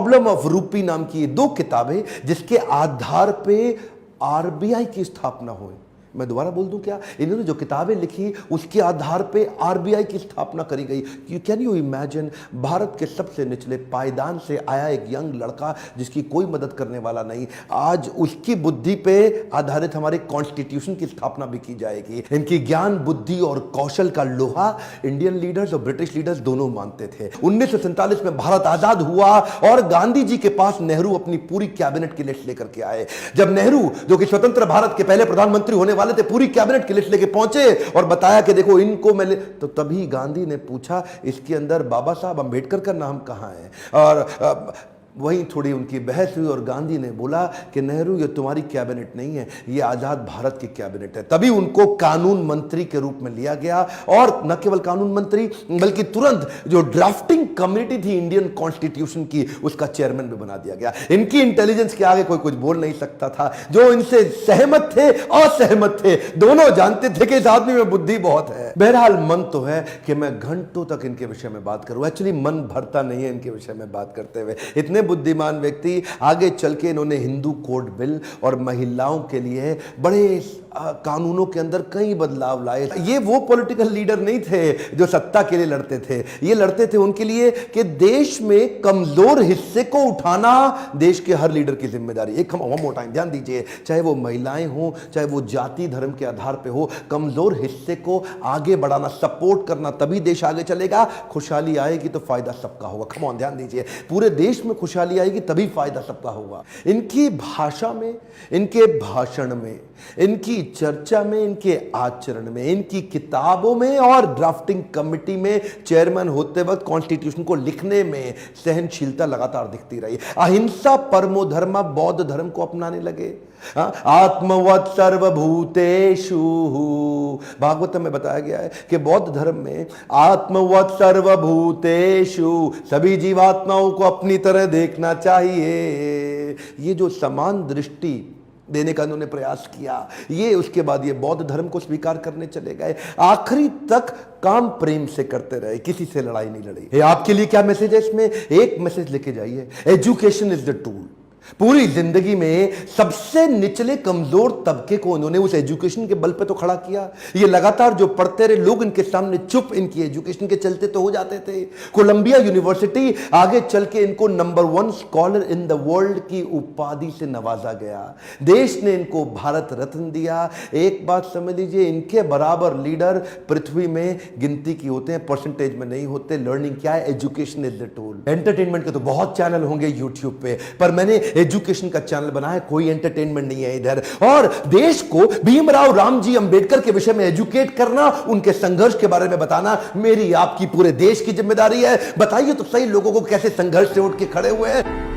Problem of रूपी नाम की ये 2 किताबें जिसके आधार पे आरबीआई की स्थापना हुई। मैं दोबारा बोल दूं क्या? इन्होंने जो किताबें लिखी उसके आधार पे आरबीआई की स्थापना करी गई। कैन यू इमेजिन, भारत के सबसे निचले पायदान से आया एक यंग लड़का जिसकी कोई मदद करने वाला नहीं, आज उसकी बुद्धि पे आधारित हमारे कॉन्स्टिट्यूशन की स्थापना भी की जाएगी। इनकी ज्ञान, बुद्धि और कौशल का लोहा इंडियन लीडर्स और ब्रिटिश लीडर्स दोनों मानते थे। 1947 में भारत आजाद हुआ और गांधी जी के पास नेहरू अपनी पूरी कैबिनेट की लिस्ट लेकर के आए। जब नेहरू, जो कि स्वतंत्र भारत के पहले प्रधानमंत्री होने वाले थे, पूरी कैबिनेट की लिस्ट लेके पहुंचे और बताया कि देखो इनको मैं तो तभी गांधी ने पूछा इसके अंदर बाबा साहब अंबेडकर का नाम कहां है? और वहीं थोड़ी उनकी बहस हुई और गांधी ने बोला कि नेहरू ये तुम्हारी कैबिनेट नहीं है, ये आजाद भारत की कैबिनेट है। तभी उनको कानून मंत्री के रूप में लिया गया और न केवल कानून मंत्री बल्कि तुरंत जो ड्राफ्टिंग कमेटी थी इंडियन कॉन्स्टिट्यूशन की, उसका चेयरमैन भी बना दिया गया। इनकी इंटेलिजेंस के आगे कोई कुछ बोल नहीं सकता था। जो इनसे सहमत थे, असहमत थे, दोनों जानते थे कि इस आदमी में बुद्धि बहुत है। बहरहाल मन तो है कि मैं घंटों तक इनके विषय में बात करूं, एक्चुअली मन भरता नहीं है इनके विषय में बात करते हुए। इतने बुद्धिमान व्यक्ति, आगे चल के इन्होंने हिंदू कोड बिल और महिलाओं के लिए बड़े कानूनों के अंदर कई बदलाव लाए। ये वो पॉलिटिकल लीडर नहीं थे जो सत्ता के लिए लड़ते थे, ये लड़ते थे उनके लिए कि देश में कमजोर हिस्से को उठाना देश के हर लीडर की जिम्मेदारी। एक हम मोटा टाइम ध्यान दीजिए, चाहे वो महिलाएं हो, चाहे वो जाति धर्म के आधार पे हो, कमजोर हिस्से को आगे बढ़ाना, सपोर्ट करना, तभी देश आगे चलेगा। खुशहाली आएगी तो फायदा सबका होगा। कम ऑन, ध्यान दीजिए, पूरे देश में खुशहाली आएगी तभी फायदा सबका होगा। इनकी भाषा में, इनके भाषण में, इनकी चर्चा में, इनके आचरण में, इनकी किताबों में और ड्राफ्टिंग कमेटी में चेयरमैन होते वक्त कॉन्स्टिट्यूशन को लिखने में सहनशीलता लगातार दिखती रही। अहिंसा परमो धर्म, बौद्ध धर्म को अपनाने लगे। आत्मवत् सर्वभूतेषु, भागवत में बताया गया है कि बौद्ध धर्म में आत्मवत् सर्वभूतेषु, सभी जीवात्माओं को अपनी तरह देखना चाहिए। ये जो समान दृष्टि देने का उन्होंने प्रयास किया, ये उसके बाद ये बौद्ध धर्म को स्वीकार करने चले गए। आखिरी तक काम प्रेम से करते रहे, किसी से लड़ाई नहीं लड़ी। आपके लिए क्या मैसेज है इसमें? एक मैसेज लेके जाइए, एजुकेशन इज द टूल। पूरी जिंदगी में सबसे निचले कमजोर तबके को उन्होंने उस एजुकेशन के बल पे तो खड़ा किया। ये लगातार जो पढ़ते रहे लोग, इनके सामने चुप, इनकी एजुकेशन के चलते तो हो जाते थे। कोलंबिया यूनिवर्सिटी आगे चल के इनको number 1 scholar in the world की उपाधि से नवाजा गया। देश ने इनको भारत रत्न दिया। एक बात समझ लीजिए, इनके बराबर लीडर पृथ्वी में गिनती की होते हैं, परसेंटेज में नहीं होते। लर्निंग क्या है? Education is the tool. Entertainment के तो बहुत चैनल होंगे यूट्यूब पे, पर मैंने एजुकेशन का चैनल बनाया, कोई एंटरटेनमेंट नहीं है इधर। और देश को भीमराव रामजी अंबेडकर के विषय में एजुकेट करना, उनके संघर्ष के बारे में बताना मेरी आपकी पूरे देश की जिम्मेदारी है। बताइए तो सही लोगों को कैसे संघर्ष से उठ के खड़े हुए हैं।